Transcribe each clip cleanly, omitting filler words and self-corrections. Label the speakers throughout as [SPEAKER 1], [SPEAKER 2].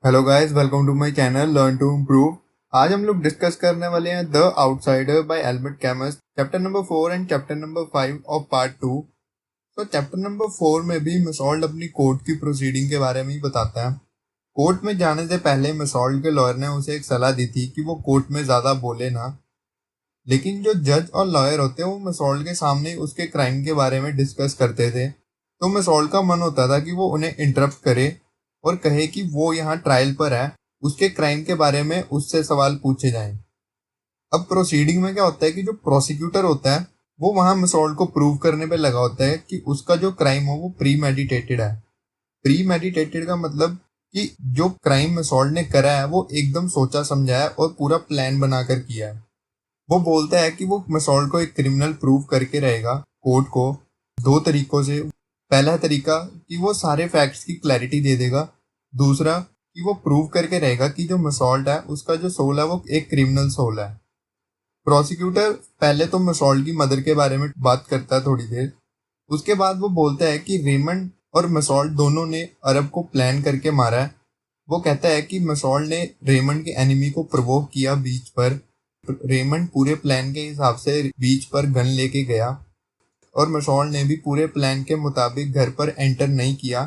[SPEAKER 1] Hello guys, welcome to my channel learn to improve. आज हम लोग डिस्कस करने वाले हैं the outsider by Albert Camus, chapter number 4 and chapter number 5 of part 2। तो chapter number 4 में भी मिसॉल्ट अपनी कोर्ट की प्रोसीडिंग के बारे में ही बताता है। कोर्ट में जाने से पहले मिसॉल्ट के लॉयर ने उसे एक सलाह दी थी कि वो कोर्ट में ज्यादा बोले ना, लेकिन जो जज और लॉयर होते हैं वो मिसॉल्ट के सामने उसके क्राइम के बारे में डिस्कस करते थे। तो मिसॉल्ट का मन होता था कि वो उन्हें इंटरप्ट करे और कहे कि वो यहाँ ट्रायल पर है, उसके क्राइम के बारे में उससे सवाल पूछे जाएं। अब प्रोसीडिंग में क्या होता है कि जो प्रोसिक्यूटर होता है वो वहां मिसॉल्ट को प्रूव करने पे लगा होता है कि उसका जो क्राइम हो वो प्री मेडिटेटेड है। प्री मेडिटेटेड का मतलब कि जो क्राइम मिसॉल्ट ने करा है वो एकदम सोचा समझा है और पूरा प्लान बनाकर किया है। वो बोलता है कि वो मिसॉल्ट को एक क्रिमिनल प्रूव करके रहेगा कोर्ट को दो तरीकों से। पहला तरीका कि वो सारे फैक्ट्स की क्लैरिटी दे देगा। दूसरा कि वो प्रूव करके रहेगा कि जो मिसॉल्ट है उसका जो सोल है वो एक क्रिमिनल सोल है। प्रोसिक्यूटर पहले तो मिसॉल्ट की मदर के बारे में बात करता है थोड़ी देर। उसके बाद वो बोलता है कि रेमंड और मिसॉल्ट दोनों ने अरब को प्लान करके मारा है। वो कहता है कि मिसॉल्ट ने रेमंड के एनिमी को प्रोवोक किया बीच पर। रेमंड पूरे प्लान के हिसाब से बीच पर गन लेके गया और मिसॉल्ट ने भी पूरे प्लान के मुताबिक घर पर एंटर नहीं किया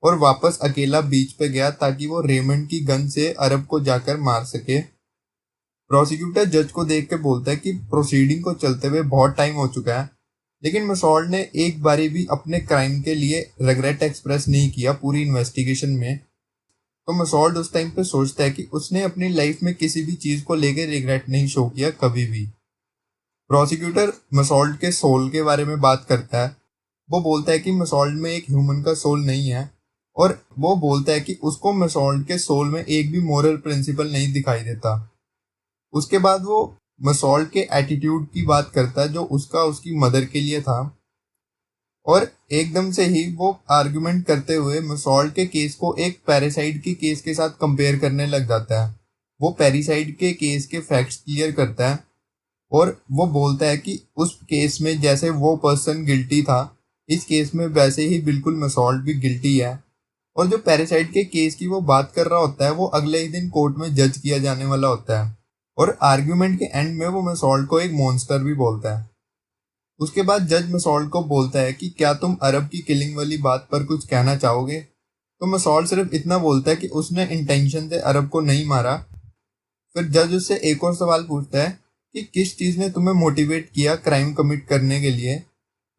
[SPEAKER 1] और वापस अकेला बीच पे गया ताकि वो रेमंड की गन से अरब को जाकर मार सके। प्रोसिक्यूटर जज को देख के बोलता है कि प्रोसीडिंग को चलते हुए बहुत टाइम हो चुका है, लेकिन मिसॉल्ट ने एक बारी भी अपने क्राइम के लिए रिग्रेट एक्सप्रेस नहीं किया पूरी इन्वेस्टिगेशन में। तो मिसॉल्ट उस टाइम पे सोचता है कि उसने अपनी लाइफ में किसी भी चीज को लेकर रिग्रेट नहीं शो किया कभी भी। प्रोसिक्यूटर मिसॉल्ट के सोल के बारे में बात करता है। वो बोलता है कि मिसॉल्ट में एक ह्यूमन का सोल नहीं है और वो बोलता है कि उसको मिसॉल्ट के सोल में एक भी मोरल प्रिंसिपल नहीं दिखाई देता। उसके बाद वो मिसॉल्ट के एटीट्यूड की बात करता है जो उसका उसकी मदर के लिए था और एकदम से ही वो आर्गुमेंट करते हुए मिसॉल्ट के केस को एक पैरासाइट के केस के साथ कंपेयर करने लग जाता है। वो पैरासाइट के केस के फैक्ट्स क्लियर करता है और वो बोलता है कि उस केस में जैसे वो पर्सन गिल्टी था, इस केस में वैसे ही बिल्कुल मिसॉल्ट भी गिल्टी है। और जो पैरासाइट के केस की वो बात कर रहा होता है वो अगले ही दिन कोर्ट में जज किया जाने वाला होता है और आर्ग्यूमेंट के एंड में वो मिसॉल्ट को एक मॉन्स्टर भी बोलता है। उसके बाद जज मिसॉल्ट को बोलता है कि क्या तुम अरब की किलिंग वाली बात पर कुछ कहना चाहोगे। तो मिसॉल्ट सिर्फ इतना बोलता है कि उसने इंटेंशन से अरब को नहीं मारा। फिर जज उससे एक और सवाल पूछता है कि किस चीज ने तुम्हें मोटिवेट किया क्राइम कमिट करने के लिए।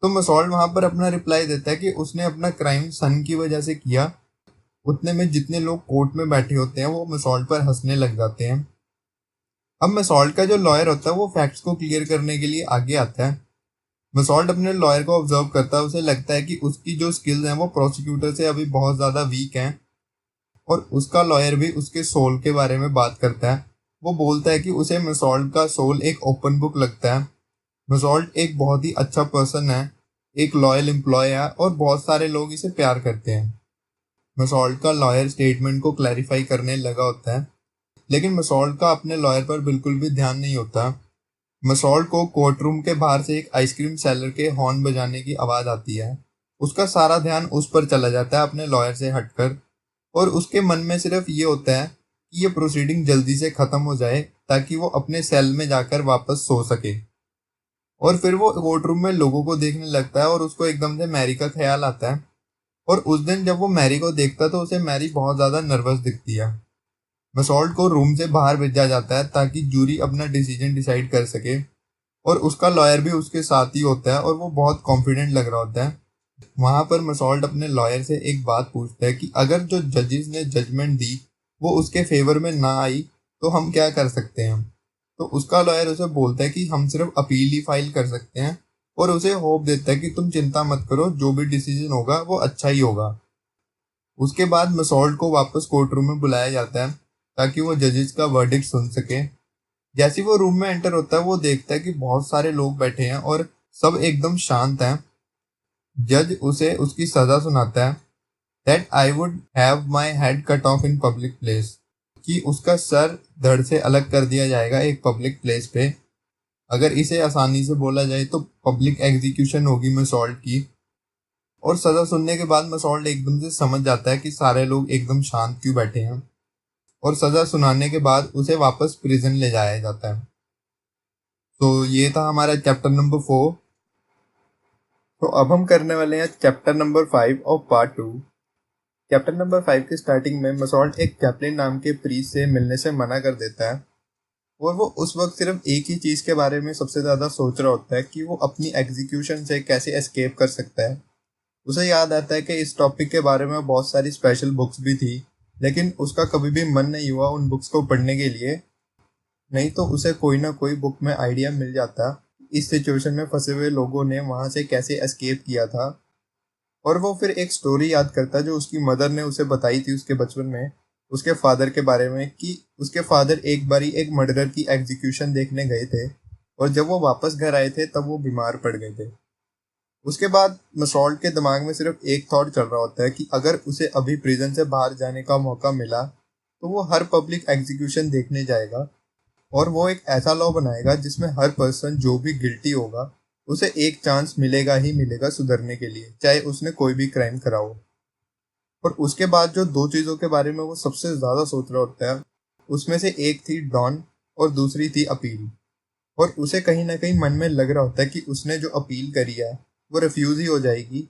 [SPEAKER 1] तो मिसॉल्ट वहां पर अपना रिप्लाई देता है कि उसने अपना क्राइम सन की वजह से किया। उतने में जितने लोग कोर्ट में बैठे होते हैं वो मिसॉल्ट पर हंसने लग जाते हैं। अब मिसॉल्ट का जो लॉयर होता है वो फैक्ट्स को क्लियर करने के लिए आगे आता है। मिसॉल्ट अपने लॉयर को ऑब्जर्व करता है। उसे लगता है कि उसकी जो स्किल्स हैं वो प्रोसिक्यूटर से अभी बहुत ज्यादा वीक हैं और उसका लॉयर भी उसके सोल के बारे में बात करता है। वो बोलता है कि उसे मिसॉल्ट का सोल एक ओपन बुक लगता है। मिसॉल्ट एक बहुत ही अच्छा पर्सन है, एक लॉयल एम्प्लॉय है और बहुत सारे लोग इसे प्यार करते हैं। मिसॉल्ट का लॉयर स्टेटमेंट को क्लैरिफाई करने लगा होता है, लेकिन मिसॉल्ट का अपने लॉयर पर बिल्कुल भी ध्यान नहीं होता। मिसॉल्ट को कोर्ट रूम के बाहर से एक आइसक्रीम सेलर के हॉर्न बजाने की आवाज आती है। उसका सारा ध्यान उस पर चला जाता है अपने लॉयर से हटकर और उसके मन में सिर्फ ये होता है कि ये प्रोसीडिंग जल्दी से खत्म हो जाए ताकि वो अपने सेल में जाकर वापस सो सके। और फिर वो कोर्ट रूम में लोगों को देखने लगता है और उसको एकदम से मैरी का ख्याल आता है। और उस दिन जब वो मैरी को देखता तो उसे मैरी बहुत ज्यादा नर्वस दिखती है। मिसॉल्ट को रूम से बाहर भेजा जाता है ताकि जूरी अपना डिसीजन डिसाइड कर सके और उसका लॉयर भी उसके साथ ही होता है और वो बहुत कॉन्फिडेंट लग रहा होता है। वहां पर मिसॉल्ट अपने लॉयर से एक बात पूछता है कि अगर जो जजेस ने जजमेंट दी वो उसके फेवर में ना आई तो हम क्या कर सकते हैं। तो उसका लॉयर उसे बोलता है कि हम सिर्फ अपील ही फाइल कर सकते हैं और उसे होप देता है कि तुम चिंता मत करो, जो भी डिसीजन होगा वो अच्छा ही होगा। उसके बाद मिसॉल्ट को वापस कोर्ट रूम में बुलाया जाता है ताकि वो जजेस का वर्डिक्ट सुन सके। जैसे वो रूम में एंटर होता है वो देखता है कि बहुत सारे लोग बैठे हैं और सब एकदम शांत हैं। जज उसे उसकी सजा सुनाता है, that I would have my head cut off in public place, कि उसका सर धड़ से अलग कर दिया जाएगा एक पब्लिक प्लेस पे। अगर इसे आसानी से बोला जाए तो पब्लिक एग्जीक्यूशन होगी मिसॉल्ट की। और सजा सुनने के बाद मिसॉल्ट एकदम से समझ जाता है कि सारे लोग एकदम शांत क्यों बैठे हैं। और सजा सुनाने के बाद उसे वापस प्रिजन ले जाया जाता है। तो ये था हमारा चैप्टर नंबर 4। तो अब हम करने वाले हैं chapter number 5 of part 2। Chapter number 5 की स्टार्टिंग में मसॉल्ट एक चैपलिन नाम के प्रीस्ट से मिलने से मना कर देता है, और वो उस वक्त सिर्फ एक ही चीज के बारे में सबसे ज्यादा सोच रहा होता है कि वो अपनी एग्जीक्यूशन से कैसे एस्केप कर सकता है। उसे याद आता है कि इस टॉपिक के बारे में बहुत सारी स्पेशल बुक्स भी थी, लेकिन उसका कभी भी मन नहीं हुआ उन बुक्स को पढ़ने के लिए। नहीं तो उसे कोई ना कोई बुक में आइडिया मिल जाता इस सिचुएशन में फंसे हुए लोगों ने वहां से कैसे एस्केप किया था। और वो फिर एक स्टोरी याद करता जो उसकी मदर ने उसे बताई थी उसके बचपन में, उसके फादर के बारे में, कि उसके फादर एक बारी एक मर्डर की एग्जीक्यूशन देखने गए थे, और जब वो वापस घर आए थे तब वो बीमार पड़ गए थे। उसके बाद मसॉल्ट के दिमाग में सिर्फ एक थॉट चल रहा होता है कि अगर उसे अभी प्रिजन से बाहर जाने का मौका मिला तो वो हर पब्लिक एग्जीक्यूशन देखने जाएगा, और वो एक ऐसा लॉ बनाएगा जिसमें हर पर्सन जो भी गिल्टी होगा उसे एक चांस मिलेगा ही मिलेगा सुधरने के लिए, चाहे उसने कोई भी क्राइम करा हो। और उसके बाद जो दो चीजों के बारे में वो सबसे ज्यादा सोच रहा होता है, उसमें से एक थी डॉन और दूसरी थी अपील। और उसे कहीं ना कहीं मन में लग रहा होता है कि उसने जो अपील करी है वो रिफ्यूज ही हो जाएगी।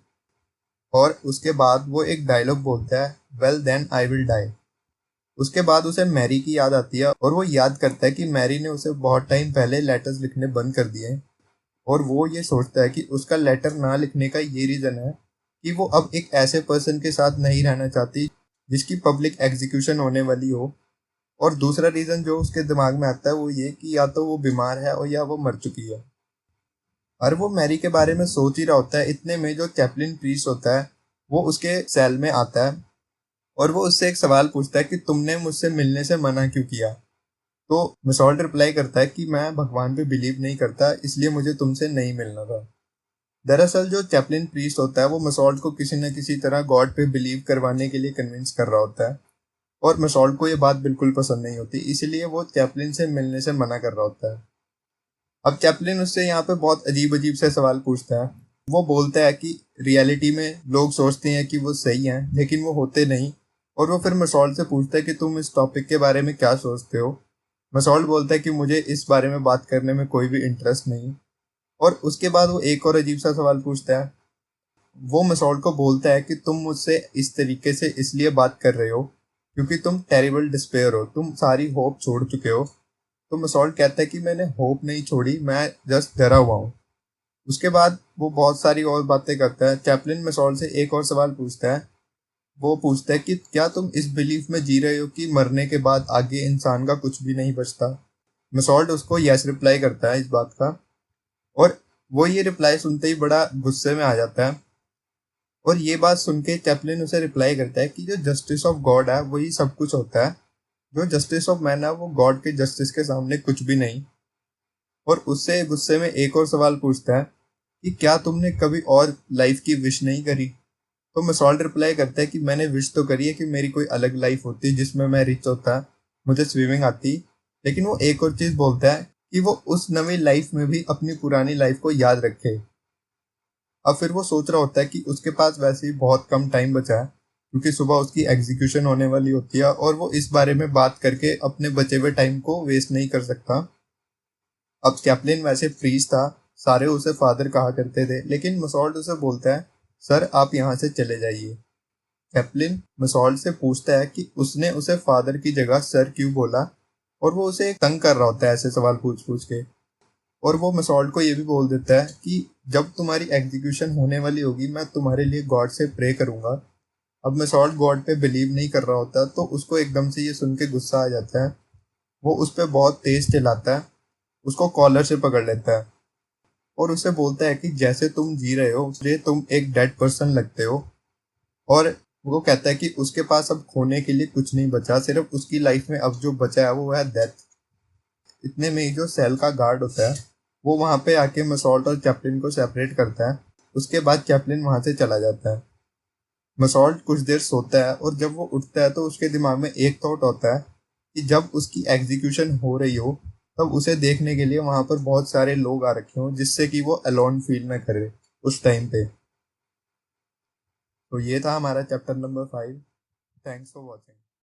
[SPEAKER 1] और उसके बाद वो एक डायलॉग बोलता है, well then I will die. उसके बाद उसे मैरी की याद आती है, और वो याद करता है कि मैरी ने उसे बहुत टाइम पहले लेटर्स लिखने बंद कर दिए हैं। और वो ये सोचता है कि उसका लेटर ना लिखने का ये रीजन है कि वो अब एक ऐसे पर्सन के साथ नहीं रहना चाहती जिसकी पब्लिक एग्जीक्यूशन होने वाली हो। और दूसरा रीजन जो उसके दिमाग में आता है वो ये कि या तो वो बीमार है और या वो मर चुकी है। और वो मैरी के बारे में सोच ही रहा होता है, इतने में जो चैपलिन प्रीस्ट होता है वो उसके सेल में आता है, और वो उससे एक सवाल पूछता है कि तुमने मुझसे मिलने से मना क्यों किया। तो मिसॉल्ट रिप्लाई करता है कि मैं भगवान पे बिलीव नहीं करता, इसलिए मुझे तुमसे नहीं मिलना था। दरअसल जो चैपलिन प्रीस्ट होता है वो मिसॉल्ट को किसी न किसी तरह गॉड पे बिलीव करवाने के लिए कन्विंस कर रहा होता है, और मिसॉल्ट को ये बात बिल्कुल पसंद नहीं होती, इसीलिए वो चैपलिन से मिलने से मना कर रहा होता है। अब चैपलिन उससे यहाँ पे बहुत अजीब अजीब से सवाल पूछता है। वो बोलता है कि रियलिटी में लोग सोचते हैं कि वो सही हैं लेकिन वो होते नहीं। और वो फिर मसॉल्ट से पूछता है कि तुम इस टॉपिक के बारे में क्या सोचते हो। मसॉल्ट बोलता है कि मुझे इस बारे में बात करने में कोई भी इंटरेस्ट नहीं। और उसके बाद वो एक और अजीब सा सवाल पूछता है। वो मसॉल्ट को बोलता है कि तुम मुझसे इस तरीके से इसलिए बात कर रहे हो क्योंकि तुम टेरिबल डिस्पेयर हो, तुम सारी होप छोड़ चुके हो। तो मसॉल्ट कहता है कि मैंने होप नहीं छोड़ी, मैं जस्ट डरा हुआ हूँ। उसके बाद वो बहुत सारी और बातें करता है। चैपलिन मसॉल्ट से एक और सवाल पूछता है। वो पूछता है कि क्या तुम इस बिलीफ में जी रहे हो कि मरने के बाद आगे इंसान का कुछ भी नहीं बचता। मसॉल्ट उसको यस रिप्लाई करता है इस बात का। और वो ये रिप्लाई सुनते ही बड़ा गुस्से में आ जाता है। और ये बात सुन के चैपलिन उसे रिप्लाई करता है कि जो जस्टिस ऑफ गॉड है वही सब कुछ होता है, जो जस्टिस ऑफ मैन है वो गॉड के जस्टिस के सामने कुछ भी नहीं। और उससे गुस्से में एक और सवाल पूछता है कि क्या तुमने कभी और लाइफ की विश नहीं करी। तो मसॉल्ट रिप्लाई करता है कि मैंने विश तो करी है कि मेरी कोई अलग लाइफ होती जिसमें मैं रिच होता, मुझे स्विमिंग आती। लेकिन वो एक और चीज बोलता है कि वो उस नई लाइफ में भी अपनी पुरानी लाइफ को याद रखे। अब फिर वो सोच रहा होता है कि उसके पास वैसे ही बहुत कम टाइम बचा है क्योंकि सुबह उसकी एग्जीक्यूशन होने वाली होती है, और वो इस बारे में बात करके अपने बचे हुए टाइम को वेस्ट नहीं कर सकता। अब चैपलिन वैसे प्रीस्ट था, सारे उसे फादर कहा करते थे, लेकिन मसॉल्ट उसे बोलता है, सर आप यहाँ से चले जाइए। चैपलिन मसॉल्ट से पूछता है कि उसने उसे फादर की जगह सर क्यों बोला, और वो उसे तंग कर रहा होता है ऐसे सवाल पूछ पूछ के। और वो मसॉल्ट को ये भी बोल देता है कि जब तुम्हारी एग्जीक्यूशन होने वाली होगी मैं तुम्हारे लिए गॉड से प्रे करूंगा। अब मसॉल्ट गॉड पे बिलीव नहीं कर रहा होता, तो उसको एकदम से ये सुन के गुस्सा आ जाता है। वो उस पर बहुत तेज चलाता है, उसको कॉलर से पकड़ लेता है, और उसे बोलता है कि जैसे तुम जी रहे हो उससे तुम एक डेड पर्सन लगते हो। और वो कहता है कि उसके पास अब खोने के लिए कुछ नहीं बचा, सिर्फ उसकी लाइफ में अब जो बचा है वो है डेथ। इतने में ही जो सेल का गार्ड होता है वो वहां पे आके मसॉल्ट और चैपलिन को सेपरेट करता है। उसके बाद चैपलिन वहां से चला जाता है। मसॉल्ट कुछ देर सोता है, और जब वो उठता है तो उसके दिमाग में एक थॉट होता है कि जब उसकी एग्जीक्यूशन हो रही हो तब उसे देखने के लिए वहां पर बहुत सारे लोग आ रखे हों जिससे कि वो अलोन फील ना करे उस टाइम पे। तो ये था हमारा chapter number 5। Thanks for watching.